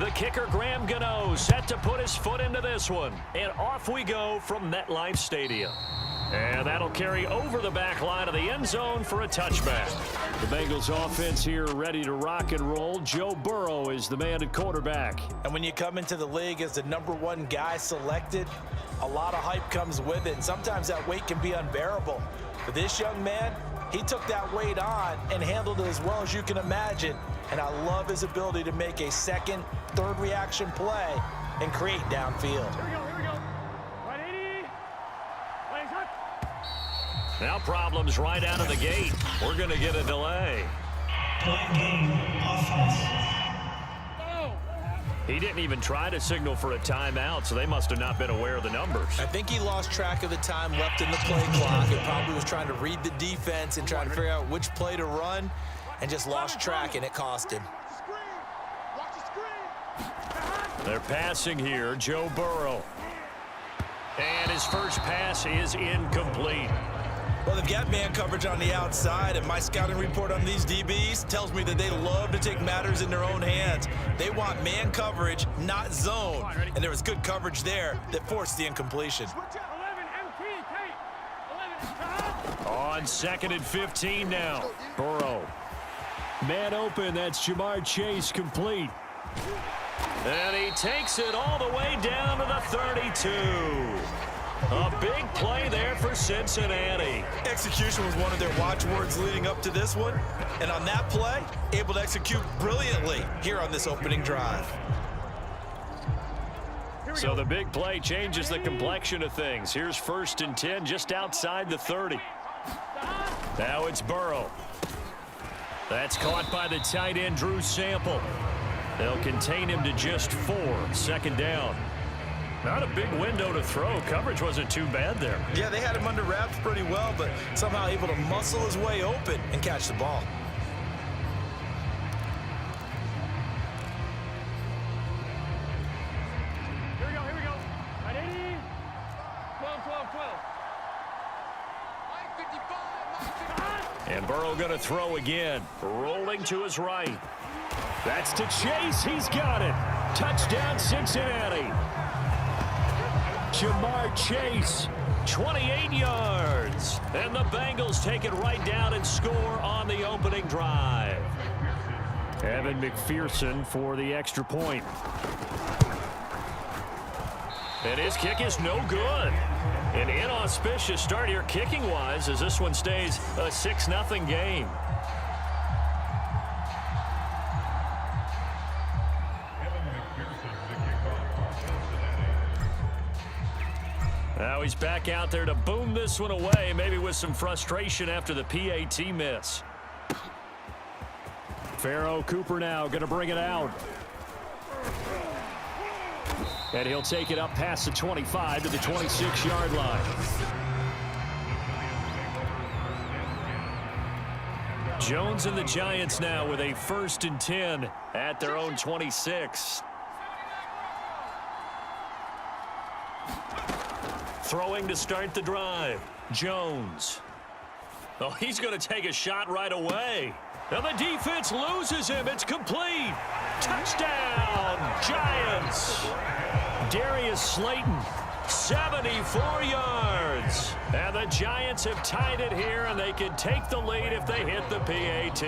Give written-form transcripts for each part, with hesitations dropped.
The kicker, Graham Gano, set to put his foot into this one. And off we go from MetLife Stadium. And that'll carry over the back line of the end zone for a touchback. The Bengals offense here ready to rock and roll. Joe Burrow is the man at quarterback. And when you come into the league as the #1 guy selected, a lot of hype comes with it. And sometimes that weight can be unbearable. But this young man, he took that weight on and handled it as well as you can imagine. And I love his ability to make a second, third reaction play and create downfield. Now problems right out of the gate. We're going to get a delay. He didn't even try to signal for a timeout, so they must have not been aware of the numbers. I think he lost track of the time left in the play clock. He probably was trying to read the defense and trying to figure out which play to run and just lost track, and it cost him. They're passing here, Joe Burrow. And his first pass is incomplete. Well, they've got man coverage on the outside, and my scouting report on these DBs tells me that they love to take matters in their own hands. They want man coverage, not zone. And there was good coverage there that forced the incompletion. On 2nd and 15 now. Burrow. Man open, that's Jamar Chase complete. And he takes it all the way down to the 32. A big play there for Cincinnati. Execution was one of their watchwords leading up to this one. And on that play, able to execute brilliantly here on this opening drive. So the big play changes the complexion of things. Here's 1st and 10 just outside the 30. Now it's Burrow. That's caught by the tight end, Drew Sample. They'll contain him to just 4. 2nd down. Not a big window to throw. Coverage wasn't too bad there. Yeah, they had him under wraps pretty well, but somehow able to muscle his way open and catch the ball. Here we go. At 80. 12. And Burrow going to throw again. Rolling to his right. That's to Chase. He's got it. Touchdown, Cincinnati. Jamar Chase, 28 yards. And the Bengals take it right down and score on the opening drive. Evan McPherson for the extra point. And his kick is no good. An inauspicious start here kicking-wise as this one stays a 6-0 game. Now he's back out there to boom this one away, maybe with some frustration after the PAT miss. Pharaoh Cooper now going to bring it out. And he'll take it up past the 25 to the 26-yard line. Jones and the Giants now with a 1st and 10 at their own 26. Throwing to start the drive. Jones. Oh, he's going to take a shot right away. Now the defense loses him. It's complete. Touchdown, Giants. Darius Slayton, 74 yards. And the Giants have tied it here, and they can take the lead if they hit the PAT.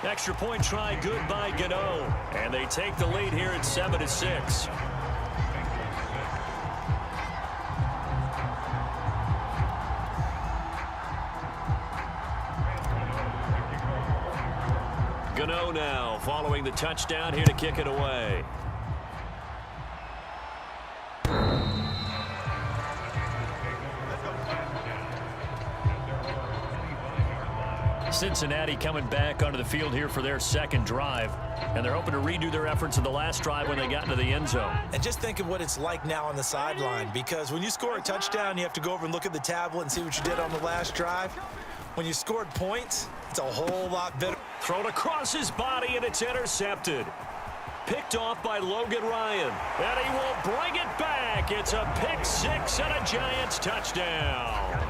Extra point try good by Gano. And they take the lead here at 7-6. Gano now following the touchdown here to kick it away. Cincinnati coming back onto the field here for their 2nd drive. And they're hoping to redo their efforts in the last drive when they got into the end zone. And just think of what it's like now on the sideline, because when you score a touchdown, you have to go over and look at the tablet and see what you did on the last drive. When you scored points, it's a whole lot better. Thrown across his body, and it's intercepted. Picked off by Logan Ryan. And he will bring it back. It's a pick 6 and a Giants touchdown.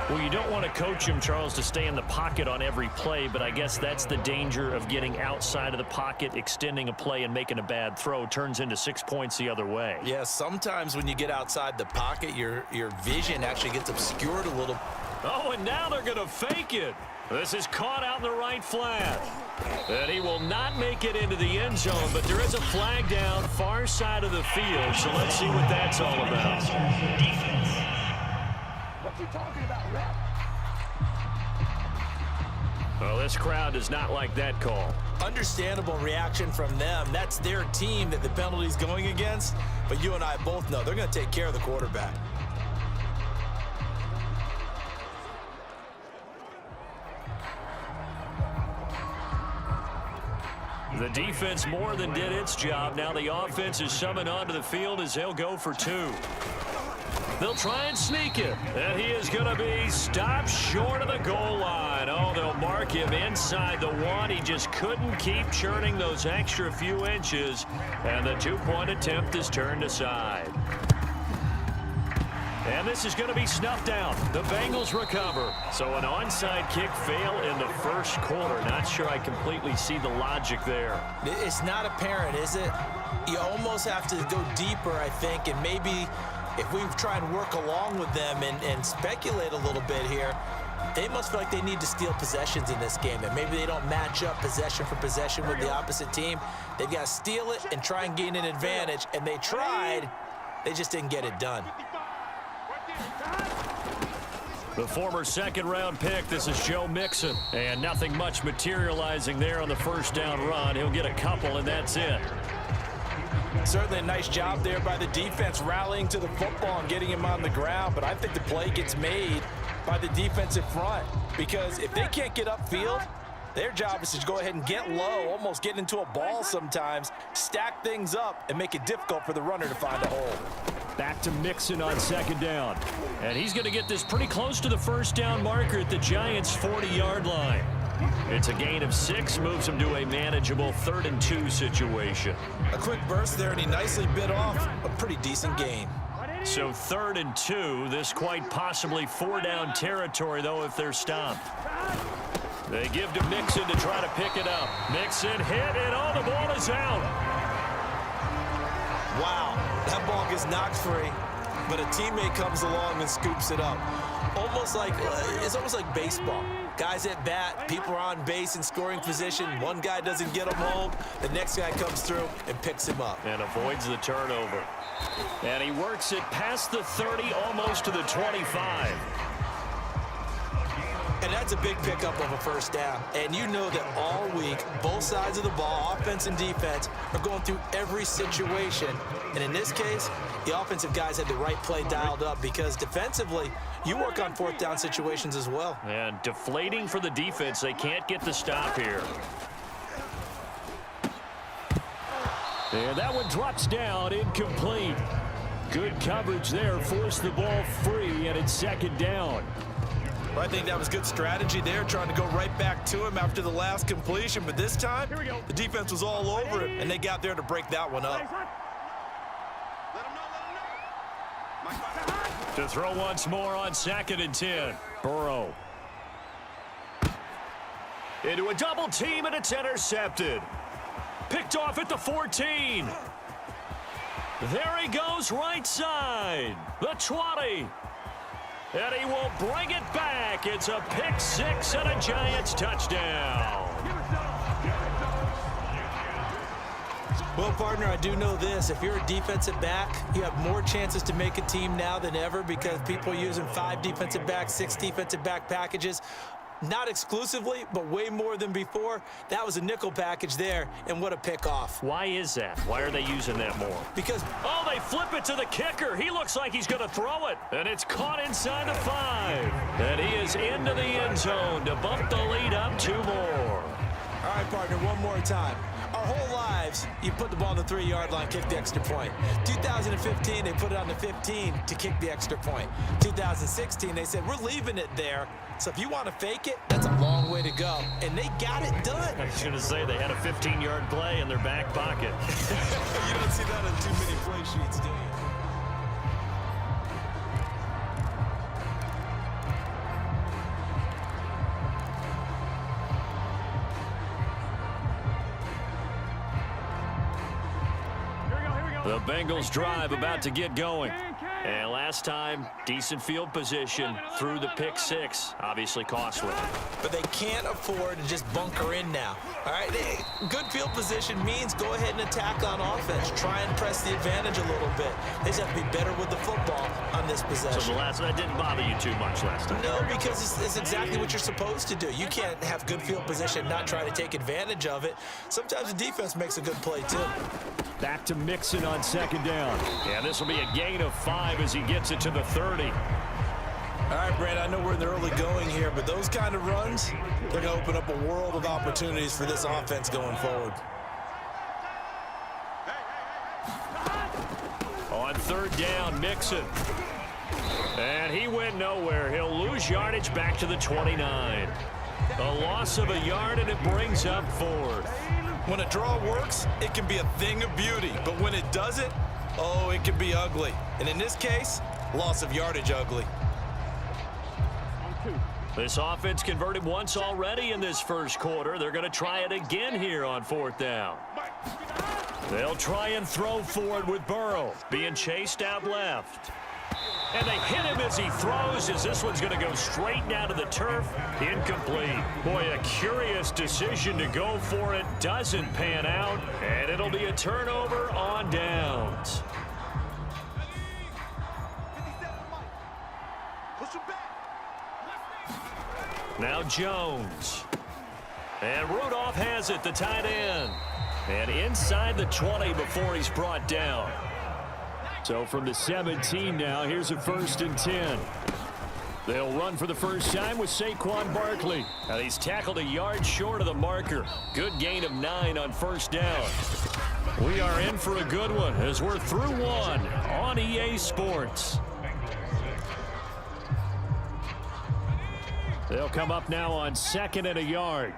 Well, you don't want to coach him, Charles, to stay in the pocket on every play, but I guess that's the danger of getting outside of the pocket, extending a play, and making a bad throw. Turns into 6 points the other way. Yeah, sometimes when you get outside the pocket, your vision actually gets obscured a little. Oh, and now they're going to fake it. This is caught out in the right flat. And he will not make it into the end zone, but there is a flag down far side of the field, so let's see what that's all about. What you talking about, ref? Well, this crowd does not like that call. Understandable reaction from them. That's their team that the penalty's going against, but you and I both know they're going to take care of the quarterback. The defense more than did its job. Now the offense is summoned onto the field as they'll go for 2. They'll try and sneak it. And he is going to be stopped short of the goal line. Oh, they'll mark him inside the 1. He just couldn't keep churning those extra few inches. And the 2-point attempt is turned aside. And this is going to be snuffed out. The Bengals recover. So an onside kick fail in the first quarter. Not sure I completely see the logic there. It's not apparent, is it? You almost have to go deeper, I think, and maybe if we try and work along with them and speculate a little bit here, they must feel like they need to steal possessions in this game, and maybe they don't match up possession for possession with the opposite team. They've got to steal it and try and gain an advantage, and they tried. They just didn't get it done. The former second-round pick, this is Joe Mixon. And nothing much materializing there on the first down run. He'll get a couple, and that's it. Certainly a nice job there by the defense rallying to the football and getting him on the ground, but I think the play gets made by the defensive front because if they can't get upfield, their job is to go ahead and get low, almost get into a ball sometimes, stack things up, and make it difficult for the runner to find a hole. Back to Mixon on second down. And he's going to get this pretty close to the first down marker at the Giants' 40-yard line. It's a gain of 6, moves him to a manageable 3rd and 2 situation. A quick burst there, and he nicely bit off a pretty decent gain. So 3rd and 2, this quite possibly 4-down territory, though, if they're stopped. They give to Mixon to try to pick it up. Mixon hit, and oh, the ball is out. Wow, that ball gets knocked free, but a teammate comes along and scoops it up. It's almost like baseball. Guys at bat, people are on base in scoring position. One guy doesn't get him home. The next guy comes through and picks him up. And avoids the turnover. And he works it past the 30, almost to the 25. And that's a big pickup of a first down. And you know that all week, both sides of the ball, offense and defense, are going through every situation. And in this case, the offensive guys had the right play dialed up because defensively, you work on 4th down situations as well. And deflating for the defense. They can't get the stop here. And that one drops down, incomplete. Good coverage there, forced the ball free, and it's second down. Well, I think that was good strategy there, trying to go right back to him after the last completion. But this time, the defense was all over it, and they got there to break that one up. To throw once more on 2nd and 10. Burrow. Into a double team, and it's intercepted. Picked off at the 14. There he goes, right side. The 20. And he will bring it back. It's a pick 6 and a Giants touchdown. Well, partner, I do know this. If you're a defensive back, you have more chances to make a team now than ever because people are using 5 defensive backs, 6 defensive back packages. Not exclusively, but way more than before. That was a nickel package there, and what a pickoff. Why is that? Why are they using that more? Because... oh, they flip it to the kicker. He looks like he's going to throw it, and it's caught inside the 5. And he is into the end zone to bump the lead up 2 more. All right, partner, one more time. Our whole lives, you put the ball on the 3-yard line, kick the extra point. 2015, they put it on the 15 to kick the extra point. 2016, they said, we're leaving it there. So if you want to fake it, that's a long way to go. And they got it done. I was going to say, they had a 15-yard play in their back pocket. You don't see that on too many play sheets, do you? The Bengals drive about to get going. And last time, decent field position through the pick six. Obviously costly. But they can't afford to just bunker in now. All right, good field position means go ahead and attack on offense. Try and press the advantage a little bit. They just have to be better with the football on this possession. So that didn't bother you too much last time? No, because it's exactly what you're supposed to do. You can't have good field position and not try to take advantage of it. Sometimes the defense makes a good play, too. Back to Mixon on second down. Yeah, this will be a gain of 5 as he gets it to the 30. All right, Brad, I know we're in the early going here, but those kind of runs, they're going to open up a world of opportunities for this offense going forward. On third down, Mixon. And he went nowhere. He'll lose yardage back to the 29. A loss of a yard, and it brings up 4th. When a draw works, it can be a thing of beauty. But when it doesn't, oh, it can be ugly. And in this case, loss of yardage ugly. This offense converted once already in this first quarter. They're going to try it again here on 4th down. They'll try and throw forward with Burrow being chased out left. And they hit him as he throws, as this one's going to go straight down to the turf. Incomplete. Boy, a curious decision to go for it. Doesn't pan out, and it'll be a turnover on downs. Now Jones. And Rudolph has it, the tight end. And inside the 20 before he's brought down. So from the 17 now, here's a 1st and 10. They'll run for the first time with Saquon Barkley. Now he's tackled a yard short of the marker. Good gain of 9 on 1st down. We are in for a good one as we're through 1 on EA Sports. They'll come up now on 2nd and a yard.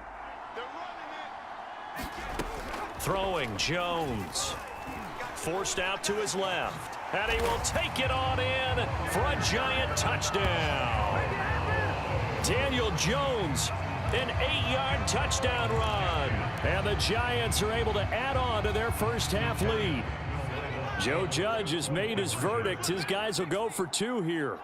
Throwing Jones. Forced out to his left. And he will take it on in for a giant touchdown. Daniel Jones, an 8-yard touchdown run. And the Giants are able to add on to their first half lead. Joe Judge has made his verdict. His guys will go for 2 here.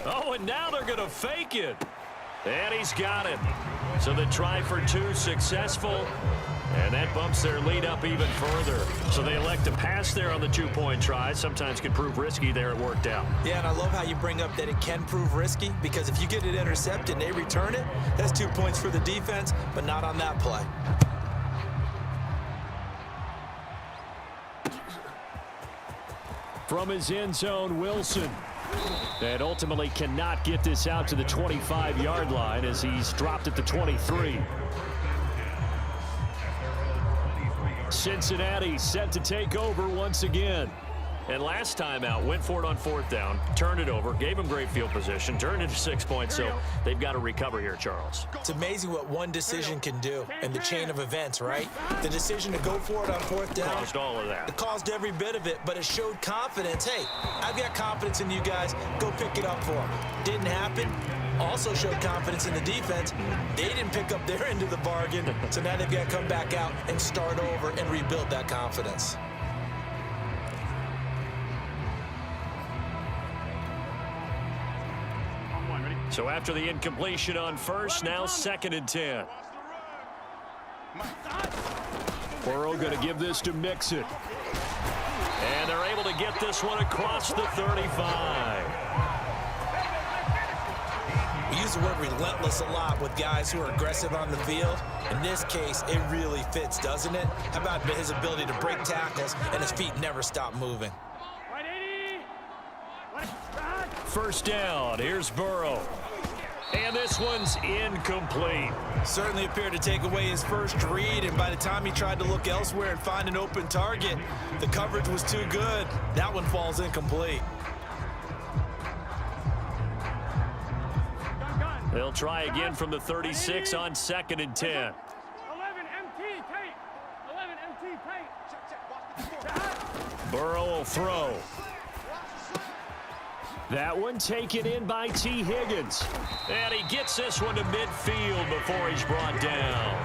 Oh, and now they're going to fake it. And he's got it. So the try for 2 successful. And that bumps their lead up even further. So they elect to pass there on the 2-point try. Sometimes can prove risky. There it worked out. Yeah, and I love how you bring up that it can prove risky, because if you get it intercepted and they return it, that's 2 points for the defense, but not on that play. From his end zone, Wilson. And ultimately cannot get this out to the 25-yard line as he's dropped at the 23. Cincinnati set to take over once again. And last time out, went for it on 4th down, turned it over, gave him great field position, turned it to 6 points, so they've got to recover here, Charles. It's amazing what one decision can do in the chain of events, right? The decision to go for it on 4th down. Caused all of that. It caused every bit of it, but it showed confidence. Hey, I've got confidence in you guys. Go pick it up for them. Didn't happen. Also showed confidence in the defense. They didn't pick up their end of the bargain, so now they've got to come back out and start over and rebuild that confidence. So after the incompletion on 1st, now 2nd and 10. Burrow going to give this to Mixon. And they're able to get this one across the 35. We use the word relentless a lot with guys who are aggressive on the field. In this case, it really fits, doesn't it? How about his ability to break tackles and his feet never stop moving? 1st down, here's Burrow. And this one's incomplete. Certainly appeared to take away his first read, and by the time he tried to look elsewhere and find an open target, the coverage was too good. That one falls incomplete. They'll try again from the 36 on 2nd and 10. 11 MT tight. 11 MT tight. Burrow will throw. That one taken in by T. Higgins. And he gets this one to midfield before he's brought down.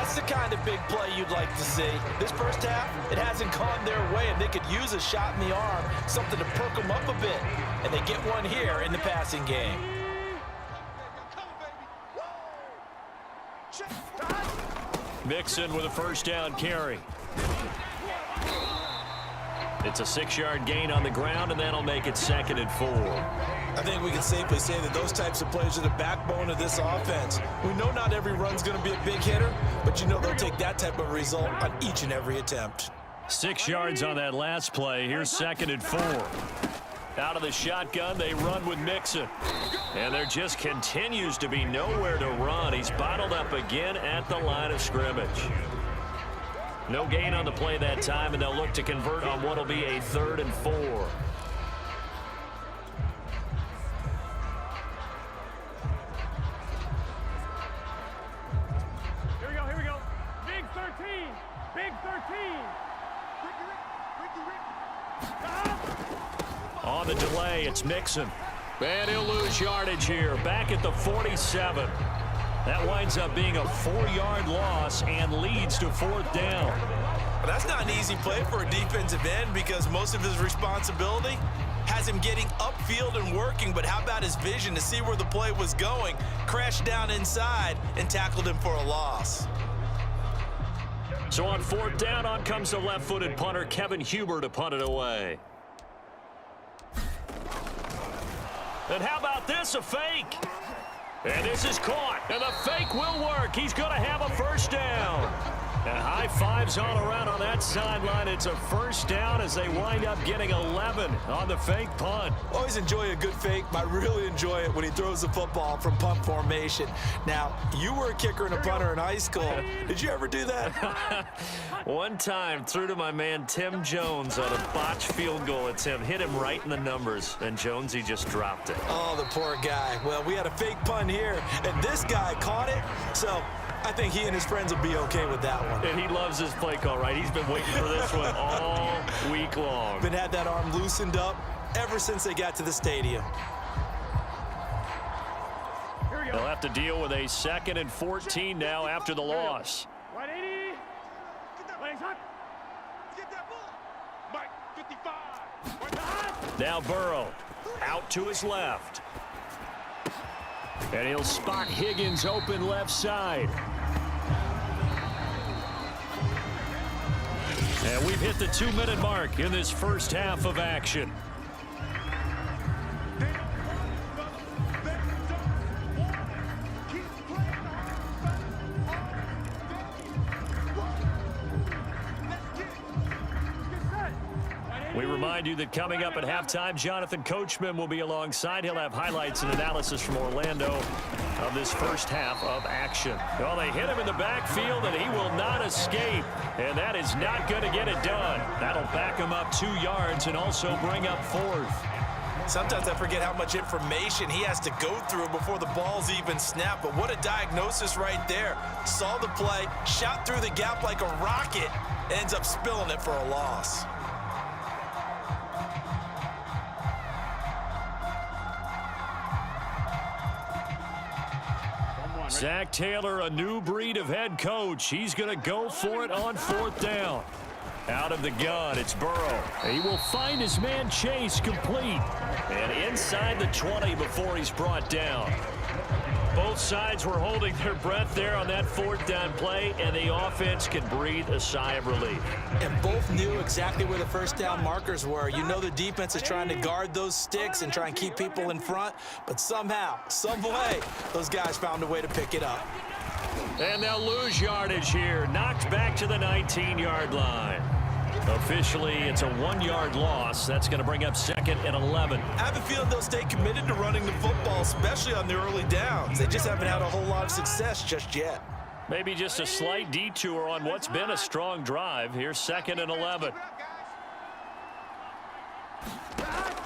That's the kind of big play you'd like to see. This first half, it hasn't gone their way, and they could use a shot in the arm, something to perk them up a bit. And they get one here in the passing game. Mixon with a first down carry. It's a 6-yard gain on the ground, and that'll make it 2nd and 4. I think we can safely say that those types of plays are the backbone of this offense. We know not every run's going to be a big hitter, but you know they'll take that type of result on each and every attempt. 6 yards on that last play. Here's 2nd and 4. Out of the shotgun, they run with Mixon. And there just continues to be nowhere to run. He's bottled up again at the line of scrimmage. No gain on the play that time, and they'll look to convert on what will be a 3rd and 4. Here we go. Big 13. Big 13. On the delay, it's Mixon. And he'll lose yardage here. Back at the 47. That winds up being a 4-yard loss and leads to 4th down. Well, that's not an easy play for a defensive end because most of his responsibility has him getting upfield and working, but how about his vision to see where the play was going, crashed down inside, and tackled him for a loss. So on 4th down, on comes the left-footed punter, Kevin Huber, to punt it away. And how about this, a fake? And this is caught, and the fake will work. He's going to have a first down. And high fives all around on that sideline. It's a first down as they wind up getting 11 on the fake punt. Always enjoy a good fake, but I really enjoy it when he throws the football from punt formation. Now, you were a kicker and a punter in high school. Did you ever do that? One time, threw to my man Tim Jones on a botched field goal attempt. Hit him right in the numbers, and Jones, he just dropped it. Oh, the poor guy. Well, we had a fake punt here, and this guy caught it, so I think he and his friends will be okay with that one. And he loves his play call, right? He's been waiting for this one all week long. Been had that arm loosened up ever since they got to the stadium. They'll have to deal with a 2nd and 14 now after the loss. Right 80. Legs up. Get that ball. Mike 55. Now Burrow out to his left. And he'll spot Higgins open left side. And we've hit the 2-minute mark in this first half of action. We remind you that coming up at halftime, Jonathan Coachman will be alongside. He'll have highlights and analysis from Orlando of this first half of action. Well, they hit him in the backfield, and he will not escape. And that is not going to get it done. That'll back him up 2 yards and also bring up 4th. Sometimes I forget how much information he has to go through before the ball's even snapped. But what a diagnosis right there. Saw the play, shot through the gap like a rocket, and ends up spilling it for a loss. Zach Taylor, a new breed of head coach. He's going to go for it on 4th down. Out of the gun, it's Burrow. He will find his man Chase complete. And inside the 20 before he's brought down. Both sides were holding their breath there on that 4th down play, and the offense can breathe a sigh of relief. And both knew exactly where the first down markers were. You know the defense is trying to guard those sticks and try and keep people in front, but somehow, some way, those guys found a way to pick it up. And they'll lose yardage here. Knocked back to the 19-yard line. Officially, it's a 1-yard loss. That's going to bring up 2nd and 11. I have a feeling they'll stay committed to running the football, especially on the early downs. They just haven't had a whole lot of success just yet. Maybe just a slight detour on what's been a strong drive. Here's 2nd and 11.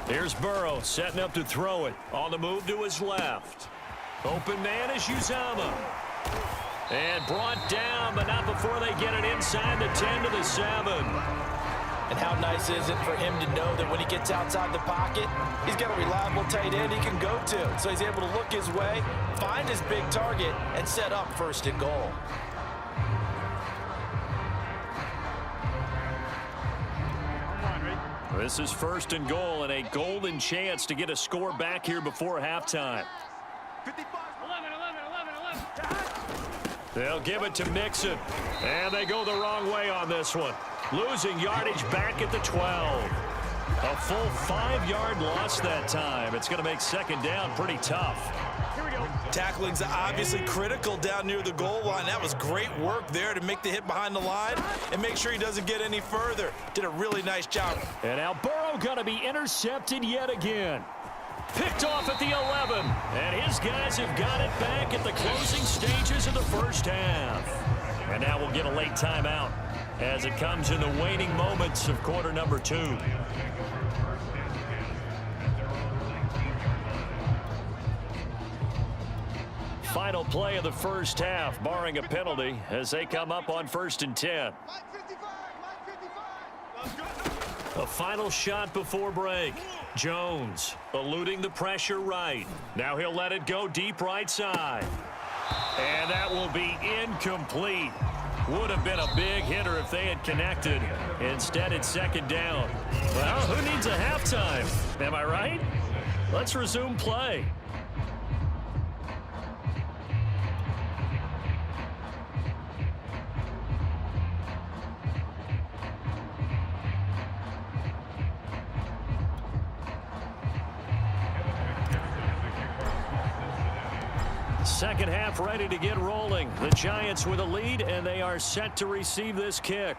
Here's Burrow setting up to throw it. On the move to his left. Open man is Uzama. And brought down, but not before they get it inside the 10 to the 7. And how nice is it for him to know that when he gets outside the pocket, he's got a reliable tight end he can go to. So he's able to look his way, find his big target, and set up 1st and goal. This is 1st and goal and a golden chance to get a score back here before halftime. 55, 11. They'll give it to Mixon. And they go the wrong way on this one. Losing yardage back at the 12. A full 5-yard loss that time. It's going to make 2nd down pretty tough. Here we go. Tackling's obviously critical down near the goal line. That was great work there to make the hit behind the line and make sure he doesn't get any further. Did a really nice job. And now Burrow going to be intercepted yet again. Picked off at the 11. And his guys have got it back at the closing stages of the first half. And now we'll get a late timeout as it comes in the waning moments of quarter number 2. Final play of the first half, barring a penalty, as they come up on 1st and 10. A final shot before break. Jones eluding the pressure right. Now he'll let it go deep right side. And that will be incomplete. Would have been a big hitter if they had connected. Instead, it's 2nd down. Well, who needs a halftime? Am I right? Let's resume play. Second half ready to get rolling. The Giants with a lead, and they are set to receive this kick.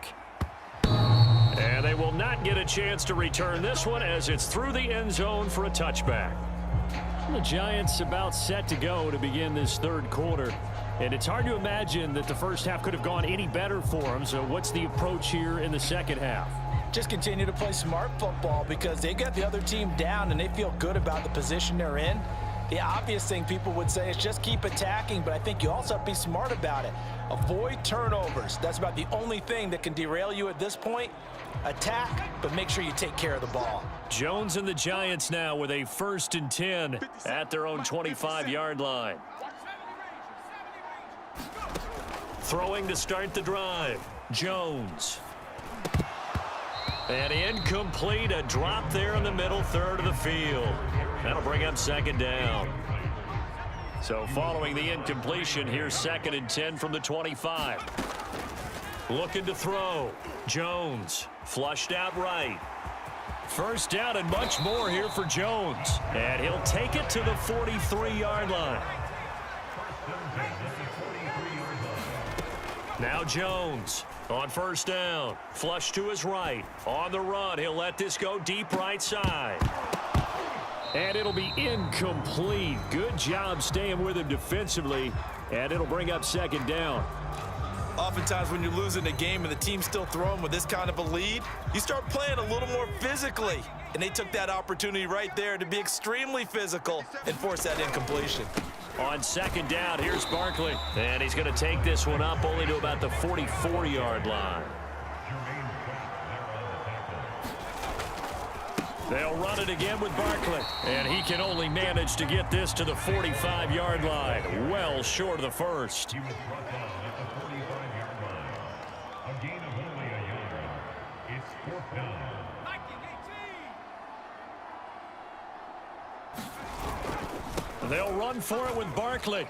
And they will not get a chance to return this one as it's through the end zone for a touchback. The Giants about set to go to begin this 3rd quarter. And it's hard to imagine that the first half could have gone any better for them. So what's the approach here in the second half? Just continue to play smart football because they got the other team down and they feel good about the position they're in. The obvious thing people would say is just keep attacking, but I think you also have to be smart about it. Avoid turnovers. That's about the only thing that can derail you at this point. Attack, but make sure you take care of the ball. Jones and the Giants now with a 1st and 10 at their own 25-yard line. Throwing to start the drive. Jones. And incomplete, a drop there in the middle 3rd of the field. That'll bring up 2nd down. So following the incompletion, here's 2nd and 10 from the 25. Looking to throw. Jones flushed out right. 1st down and much more here for Jones. And he'll take it to the 43-yard line. Now Jones on 1st down. Flush to his right. On the run, he'll let this go deep right side. And it'll be incomplete. Good job staying with him defensively. And it'll bring up 2nd down. Oftentimes when you're losing a game and the team's still throwing with this kind of a lead, you start playing a little more physically. And they took that opportunity right there to be extremely physical and force that incompletion. On 2nd down, here's Barkley. And he's going to take this one up only to about the 44-yard line. They'll run it again with Barkley. And he can only manage to get this to the 45-yard line. Well short of the 1st. They'll run for it with Barkley.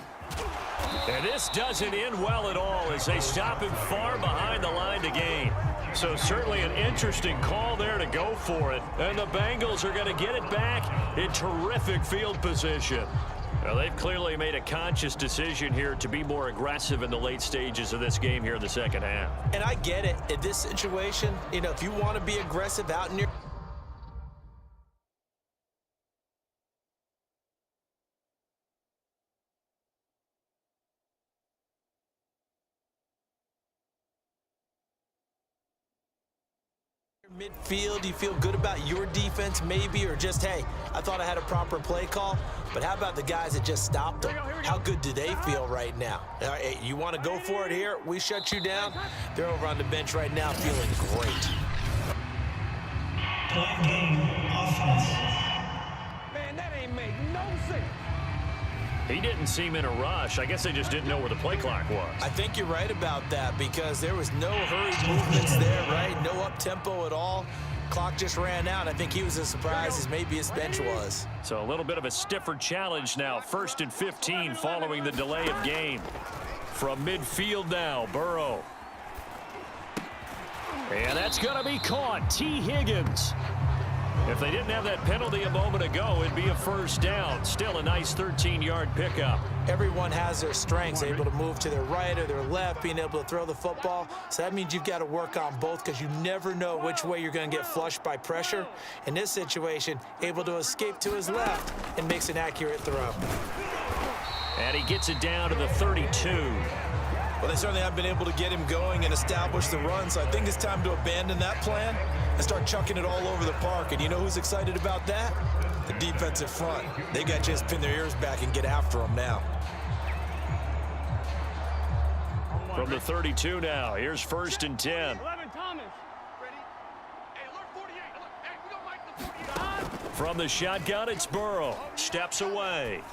And this doesn't end well at all as they stop him far behind the line to gain. So certainly an interesting call there to go for it. And the Bengals are going to get it back in terrific field position. Now, they've clearly made a conscious decision here to be more aggressive in the late stages of this game here in the second half. And I get it. In this situation, you know, if you want to be aggressive out in your midfield, you feel good about your defense maybe, or just, hey, I thought I had a proper play call, but how about the guys that just stopped them? How good do they feel right now? Hey, you want to go for it here? We shut you down. They're over on the bench right now feeling great. Man, that ain't make no sense. He didn't seem in a rush. I guess they just didn't know where the play clock was. I think you're right about that because there was no hurried movements there, right? No up-tempo at all. Clock just ran out. I think he was as surprised as maybe his bench was. So a little bit of a stiffer challenge now. 1st and 15 following the delay of game. From midfield now, Burrow. And that's going to be caught. T. Higgins. If they didn't have that penalty a moment ago, it'd be a first down. Still a nice 13-yard pickup. Everyone has their strengths, able to move to their right or their left, being able to throw the football. So that means you've got to work on both because you never know which way you're going to get flushed by pressure. In this situation, able to escape to his left and makes an accurate throw. And he gets it down to the 32. Well, they certainly haven't been able to get him going and establish the run, so I think it's time to abandon that plan and start chucking it all over the park. And you know who's excited about that? The defensive front. They got to just pin their ears back and get after him now. From the 32 now, here's 1st and 10. 11, Thomas. Ready? Hey, alert 48. Alert. Hey, we don't like the 48. From the shotgun, it's Burrow. Steps away.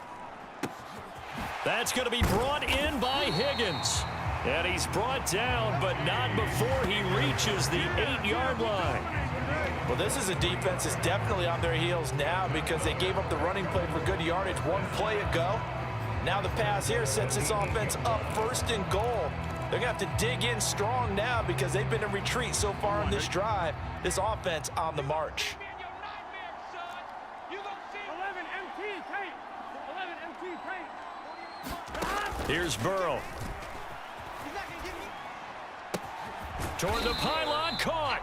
That's going to be brought in by Higgins. And he's brought down, but not before he reaches the 8-yard line. Well, this is a defense that's definitely on their heels now because they gave up the running play for good yardage one play ago. Now the pass here sets this offense up 1st and goal. They're going to have to dig in strong now because they've been in retreat so far in this drive. This offense on the march. 11 MT tape. 11 MT tape. Here's Burrow. Toward the pylon, caught.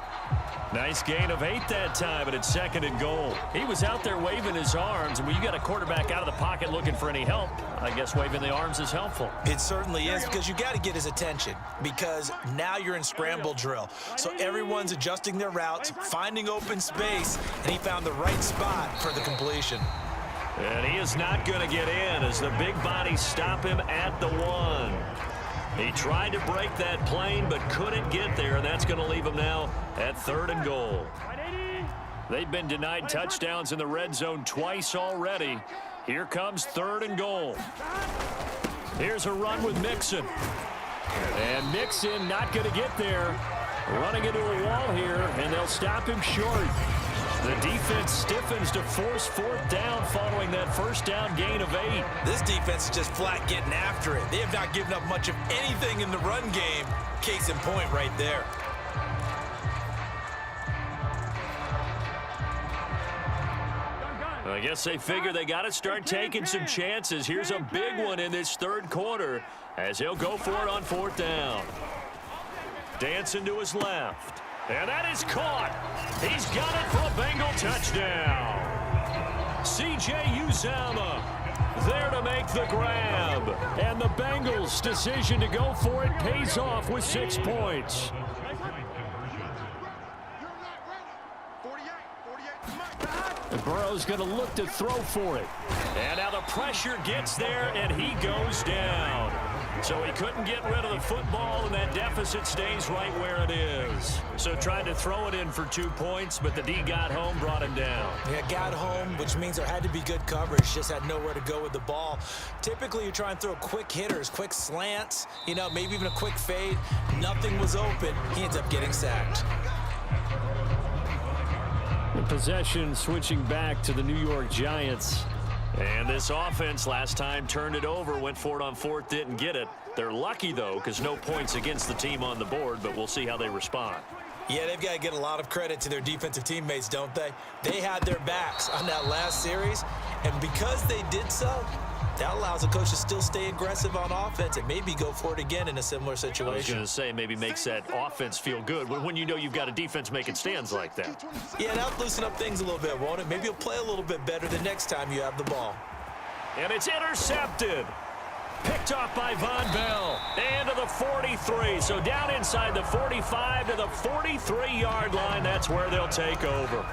Nice gain of 8 that time, but it's 2nd and goal. He was out there waving his arms, and when you got a quarterback out of the pocket looking for any help, I guess waving the arms is helpful. It certainly is because you got to get his attention because now you're in scramble drill. So everyone's adjusting their routes, finding open space, and he found the right spot for the completion. And he is not going to get in as the big bodies stop him at the 1. He tried to break that plane but couldn't get there, and that's going to leave him now at 3rd and goal. They've been denied touchdowns in the red zone twice already. Here comes 3rd and goal. Here's a run with Mixon. And Mixon not going to get there. Running into a wall here, and they'll stop him short. The defense stiffens to force 4th down following that 1st down gain of 8. This defense is just flat getting after it. They have not given up much of anything in the run game. Case in point right there. I guess they figure they got to start taking some chances. Here's a big one in this 3rd quarter as he'll go for it on 4th down. Dancing to his left. And that is caught. He's got it for a Bengal touchdown. C.J. Uzama there to make the grab. And the Bengals' decision to go for it pays off with 6 points. And Burrow's going to look to throw for it. And now the pressure gets there, and he goes down. So he couldn't get rid of the football, and that deficit stays right where it is. So tried to throw it in for 2 points, but the D got home, brought him down. Yeah, got home, which means there had to be good coverage. Just had nowhere to go with the ball. Typically, you try and throw quick hitters, quick slants, you know, maybe even a quick fade. Nothing was open. He ends up getting sacked. The possession switching back to the New York Giants. And this offense last time turned it over, went for it on 4th, didn't get it. They're lucky, though, because no points against the team on the board, but we'll see how they respond. Yeah, they've got to get a lot of credit to their defensive teammates, don't they? They had their backs on that last series, and because they did so, that allows the coach to still stay aggressive on offense and maybe go for it again in a similar I was situation. going to say maybe makes that offense feel good when you know you've got a defense making stands like that. Yeah, that'll loosen up things a little bit, won't it? Maybe you'll play a little bit better the next time you have the ball. And it's intercepted. Picked off by Von Bell. And to the 43. So down inside the 45 to the 43-yard line. That's where they'll take over.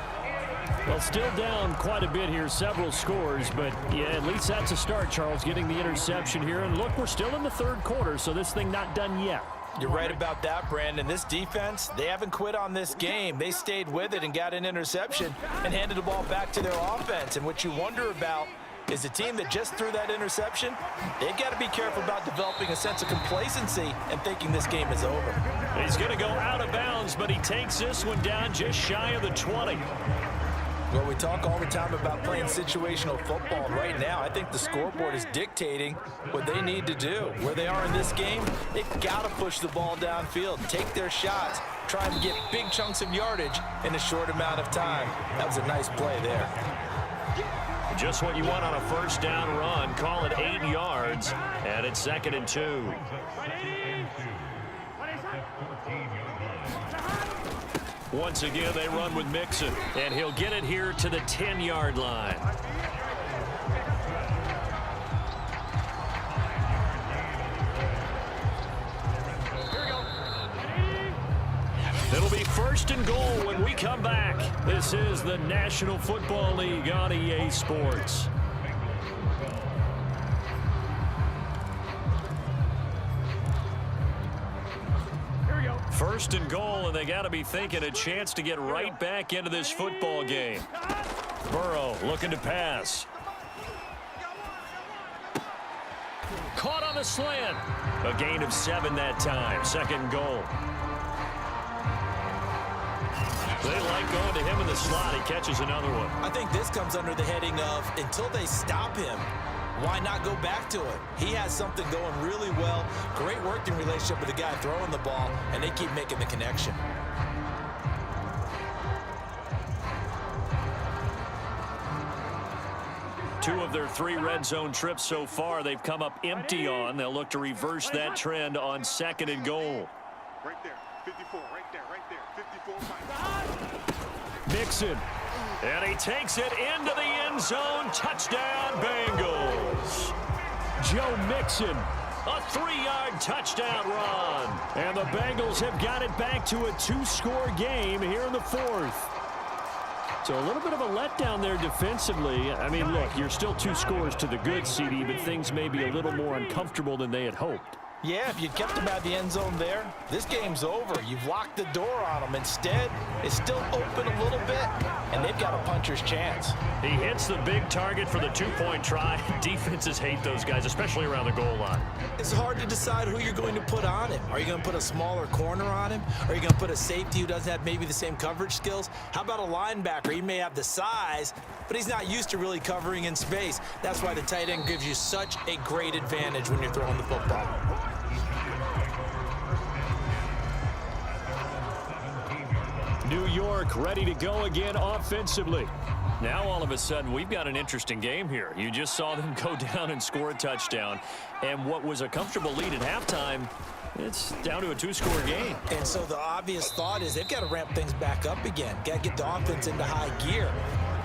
Well, still down quite a bit here, several scores, but yeah, at least that's a start, Charles, getting the interception here. And look, we're still in the 3rd quarter, so this thing not done yet. You're right about that, Brandon. This defense, they haven't quit on this game. They stayed with it and got an interception and handed the ball back to their offense. And what you wonder about is the team that just threw that interception. They've got to be careful about developing a sense of complacency and thinking this game is over. He's going to go out of bounds, but he takes this one down just shy of the 20. Well, we talk all the time about playing situational football. Right now, I think the scoreboard is dictating what they need to do. Where they are in this game, they've got to push the ball downfield, take their shots, try and get big chunks of yardage in a short amount of time. That was a nice play there. Just what you want on a first down run. Call it 8 yards, and it's 2nd and 2. Once again, they run with Mixon, and he'll get it here to the 10-yard line. It'll be 1st and goal when we come back. This is the National Football League on EA Sports. First and goal, and they got to be thinking a chance to get right back into this football game. Burrow looking to pass. Caught on the slant. A gain of 7 that time. 2nd goal. They like going to him in the slot. He catches another one. I think this comes under the heading of until they stop him, why not go back to it? He has something going really well. Great working relationship with the guy throwing the ball, and they keep making the connection. Two of their 3 red zone trips so far, they've come up empty on. They'll look to reverse that trend on 2nd and goal. Right there, 54, right there, 54. Mixon. And he takes it into the end zone. Touchdown, Bengals. Joe Mixon, a 3-yard touchdown run. And the Bengals have got it back to a 2-score game here in the 4th. So a little bit of a letdown there defensively. I mean, look, you're still 2 scores to the good, CD, but things may be a little more uncomfortable than they had hoped. Yeah, if you kept them out of the end zone there, this game's over. You've locked the door on them. Instead, it's still open a little bit, and they've got a puncher's chance. He hits the big target for the 2-point try. Defenses hate those guys, especially around the goal line. It's hard to decide who you're going to put on him. Are you going to put a smaller corner on him? Are you going to put a safety who doesn't have maybe the same coverage skills? How about a linebacker? He may have the size, but he's not used to really covering in space. That's why the tight end gives you such a great advantage when you're throwing the football. New York ready to go again offensively. Now all of a sudden we've got an interesting game here. You just saw them go down and score a touchdown. And what was a comfortable lead at halftime, it's down to a 2-score game. And so the obvious thought is they've got to ramp things back up again. Got to get the offense into high gear.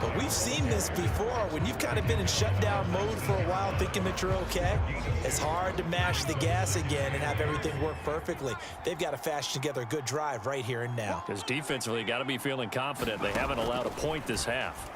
But we've seen this before. When you've kind of been in shutdown mode for a while thinking that you're okay, it's hard to mash the gas again and have everything work perfectly. They've got to fashion together a good drive right here and now. Because defensively, got to be feeling confident. They haven't allowed a point this half.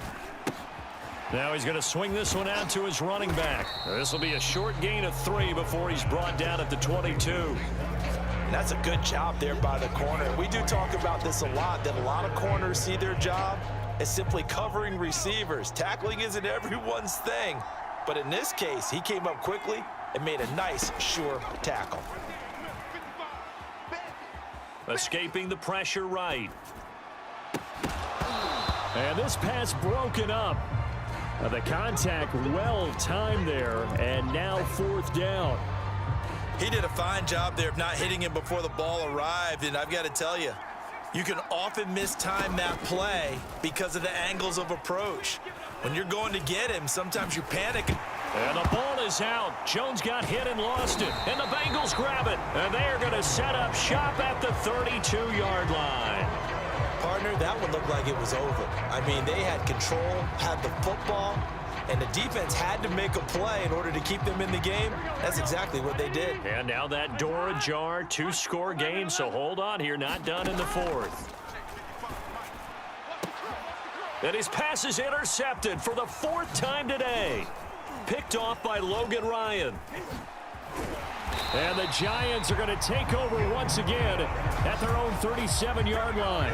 Now he's going to swing this one out to his running back. This will be a short gain of 3 before he's brought down at the 22. And that's a good job there by the corner. We do talk about this a lot, that a lot of corners see their job as simply covering receivers. Tackling isn't everyone's thing. But in this case, he came up quickly and made a nice, sure tackle. Escaping the pressure right. And this pass broken up. The contact well timed there, and now 4th down. He did a fine job there of not hitting him before the ball arrived, and I've got to tell you, you can often mistime that play because of the angles of approach. When you're going to get him, sometimes you're panicking. And the ball is out. Jones got hit and lost it. And the Bengals grab it. And they are going to set up shop at the 32-yard line. Partner, that one looked like it was over. I mean, they had control, had the football, and the defense had to make a play in order to keep them in the game. That's exactly what they did. And now that door ajar, 2-score game, so hold on here, not done in the 4th. And his pass is intercepted for the 4th time today. Picked off by Logan Ryan. And the Giants are going to take over once again at their own 37-yard line.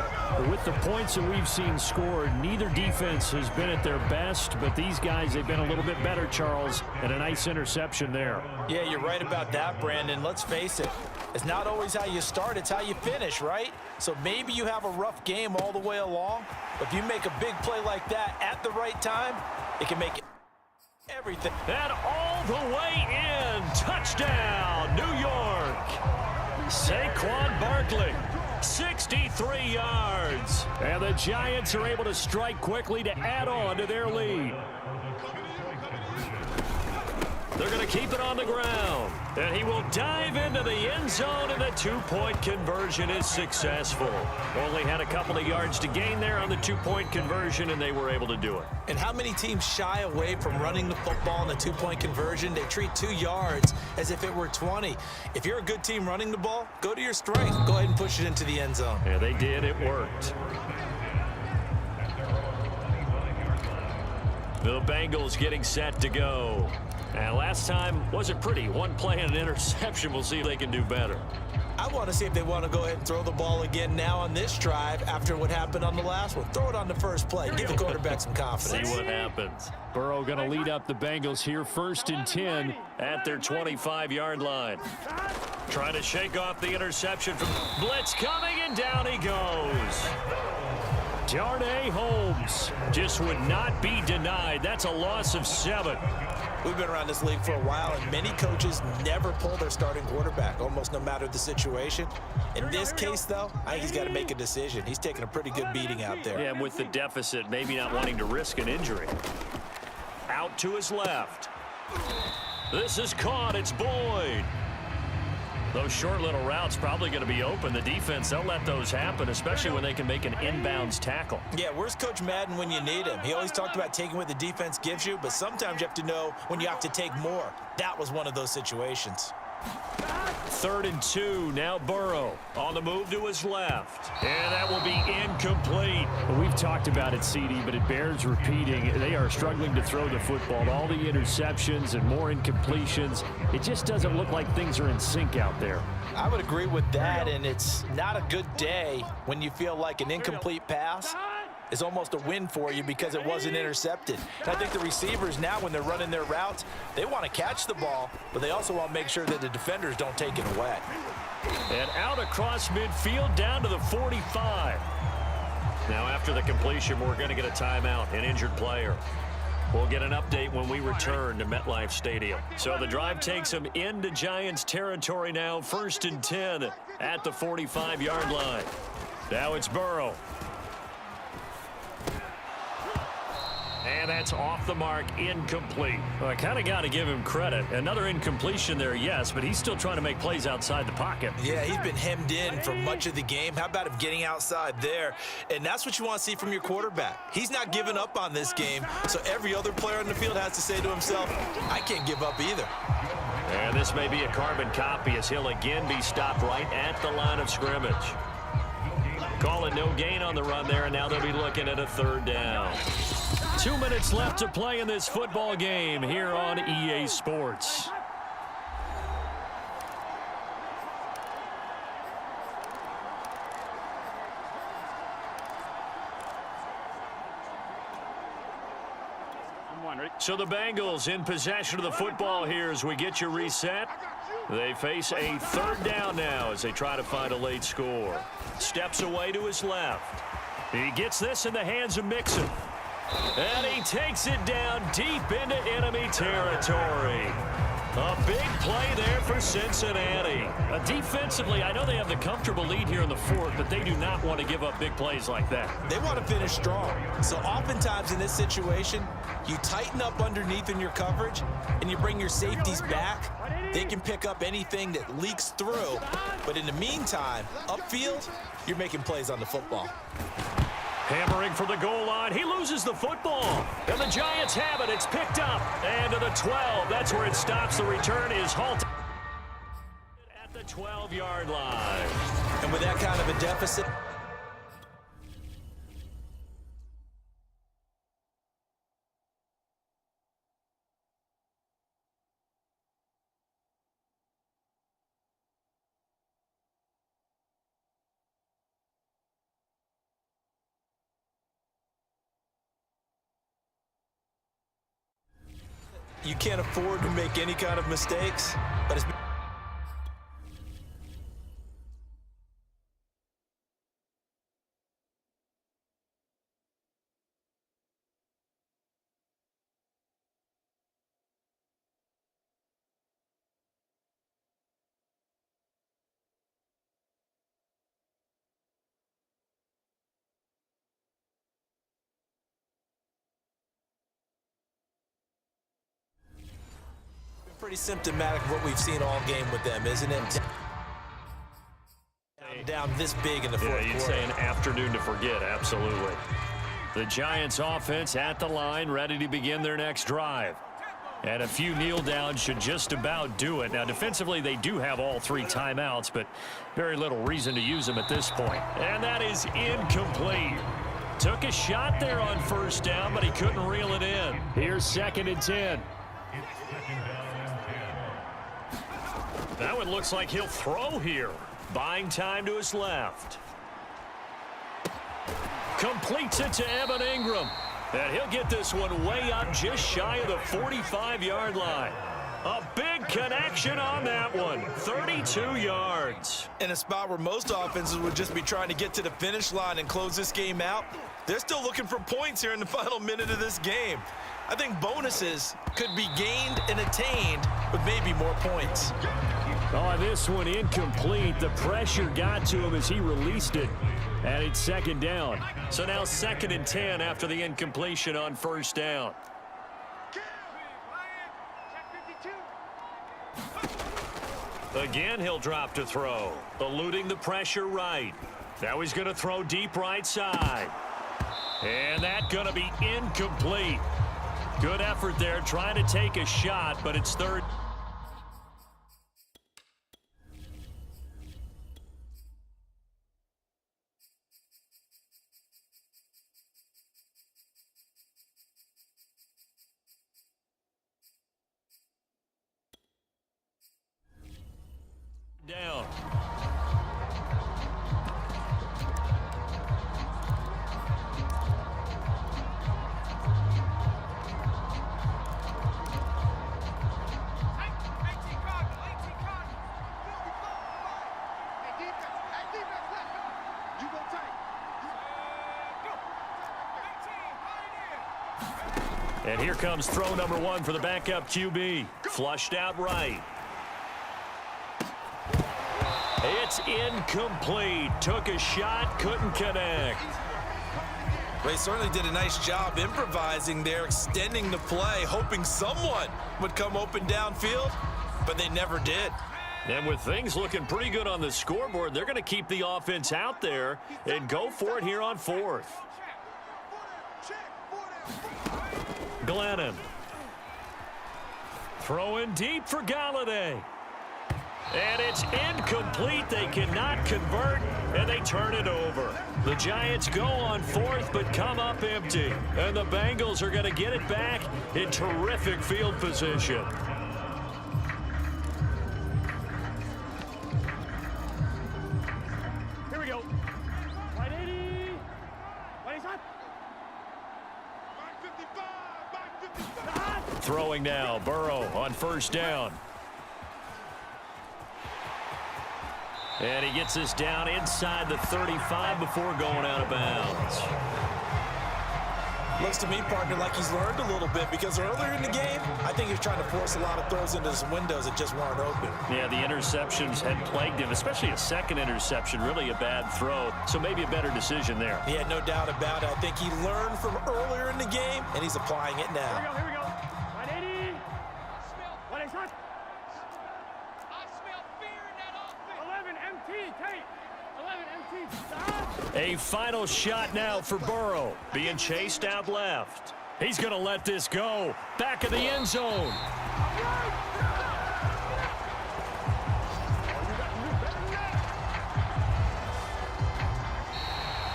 With the points that we've seen scored, neither defense has been at their best, but these guys, they've been a little bit better, Charles, and a nice interception there. Yeah, you're right about that, Brandon. Let's face it. It's not always how you start, it's how you finish, right? So maybe you have a rough game all the way along, but if you make a big play like that at the right time, it can make everything. And all the way in. Touchdown, New York. Saquon Barkley, 63 yards. And the Giants are able to strike quickly to add on to their lead. They're going to keep it on the ground. And he will dive into the end zone, and the two-point conversion is successful. Only had a couple of yards to gain there on the two-point conversion, and they were able to do it. And how many teams shy away from running the football in the two-point conversion? They treat 2 yards as if it were 20. If you're a good team running the ball, go to your strength. Go ahead and push it into the end zone. Yeah, they did. It worked. The Bengals getting set to go. And last time wasn't pretty. One play and an interception. We'll see if they can do better. I want to see if they want to go ahead and throw the ball again now on this drive after what happened on the last one. Throw it on the first play. Give the quarterback some confidence. See what happens. Burrow going to lead up the Bengals here, 1st and 10 at their 25-yard line. Trying to shake off the interception from blitz coming, and down he goes. Darnay Holmes just would not be denied. That's a loss of 7. We've been around this league for a while, and many coaches never pull their starting quarterback, almost no matter the situation. In this case, though, I think he's got to make a decision. He's taking a pretty good beating out there. Yeah, and with the deficit, maybe not wanting to risk an injury. Out to his left. This is caught. It's Boyd. Those short little routes probably going to be open. The defense, they'll let those happen, especially when they can make an inbounds tackle. Yeah, where's Coach Madden when you need him? He always talked about taking what the defense gives you, but sometimes you have to know when you have to take more. That was one of those situations. 3rd and 2. Now Burrow on the move to his left. And that will be incomplete. Well, we've talked about it, CD, but it bears repeating. They are struggling to throw the football. All the interceptions and more incompletions. It just doesn't look like things are in sync out there. I would agree with that, and it's not a good day when you feel like an incomplete pass is almost a win for you because it wasn't intercepted. And I think the receivers now, when they're running their routes, they want to catch the ball, but they also want to make sure that the defenders don't take it away. And out across midfield down to the 45. Now after the completion, we're going to get a timeout, an injured player. We'll get an update when we return to MetLife Stadium. So the drive takes them into Giants territory now, 1st and 10 at the 45-yard line. Now it's Burrow. And that's off the mark, incomplete. Well, I kind of got to give him credit. Another incompletion there, yes, but he's still trying to make plays outside the pocket. Yeah, he's been hemmed in for much of the game. How about him getting outside there? And that's what you want to see from your quarterback. He's not giving up on this game, so every other player on the field has to say to himself, I can't give up either. And this may be a carbon copy as he'll again be stopped right at the line of scrimmage. Call it no gain on the run there, and now they'll be looking at a 3rd down. 2 minutes left to play in this football game here on EA Sports. So the Bengals in possession of the football here as we get you reset. They face a 3rd down now as they try to find a late score. Steps away to his left. He gets this in the hands of Mixon. And he takes it down deep into enemy territory. A big play there for Cincinnati. Defensively, I know they have the comfortable lead here in the 4th, but they do not want to give up big plays like that. They want to finish strong. So oftentimes in this situation, you tighten up underneath in your coverage, and you bring your safeties back. They can pick up anything that leaks through. But in the meantime, upfield, you're making plays on the football. Hammering for the goal line. He loses the football. And the Giants have it. It's picked up. And to the 12. That's where it stops. The return is halted at the 12-yard line. And with that kind of a deficit, You can't afford to make any kind of mistakes, but it's pretty symptomatic of what we've seen all game with them, isn't it? Down this big in the fourth Yeah, you'd quarter. say an afternoon to forget, absolutely. The Giants offense at the line, ready to begin their next drive. And a few kneel downs should just about do it. Now, defensively, they do have all 3 timeouts, but very little reason to use them at this point. And that is incomplete. Took a shot there on first down, but he couldn't reel it in. Here's 2nd and 10. That one looks like he'll throw here. Buying time to his left. Completes it to Evan Ingram. And he'll get this one way up just shy of the 45-yard line. A big connection on that one. 32 yards. In a spot where most offenses would just be trying to get to the finish line and close this game out, they're still looking for points here in the final minute of this game. I think bonuses could be gained and attained with maybe more points. Oh, this one incomplete. The pressure got to him as he released it. And it's 2nd down. So now 2nd and 10 after the incompletion on first down. Again, he'll drop to throw. Eluding the pressure right. Now he's going to throw deep right side. And that's going to be incomplete. Good effort there trying to take a shot, but it's 3rd. Down. And here comes throw number 1 for the backup QB. Flushed out right. It's incomplete. Took a shot, couldn't connect. They certainly did a nice job improvising there, extending the play, hoping someone would come open downfield, but they never did. And with things looking pretty good on the scoreboard, they're going to keep the offense out there and go for it here on 4th. Glennon. Throwing deep for Galladay. And it's incomplete. They cannot convert, and they turn it over. The Giants go on 4th, but come up empty. And the Bengals are going to get it back in terrific field position. Here we go. 180. What is that? Back 55. Throwing now, Burrow on first down. And he gets this down inside the 35 before going out of bounds. Looks to me, partner, like he's learned a little bit because earlier in the game, I think he was trying to force a lot of throws into some windows that just weren't open. Yeah, the interceptions had plagued him, especially a second interception, really a bad throw. So maybe a better decision there. He had no doubt about it. I think he learned from earlier in the game, and he's applying it now. Here we go. 180. What is that? I smell fear in that offense. 11 MT, Tate. 11 MT. Stop. A final shot now for Burrow, being chased out left. He's going to let this go. Back of the end zone.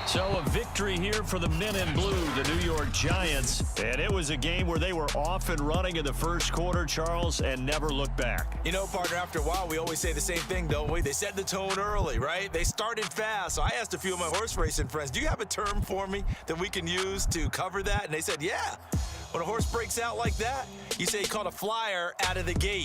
So a victory here for the men in blue, the New York Giants. And it was a game where they were off and running in the first quarter, Charles, and never looked back. You know, partner, after a while, we always say the same thing, don't we? They set the tone early, right? They started fast. So I asked a few of my horse racing friends, do you have a term for me that we can use to cover that? And they said, yeah. When a horse breaks out like that, you say he caught a flyer out of the gate.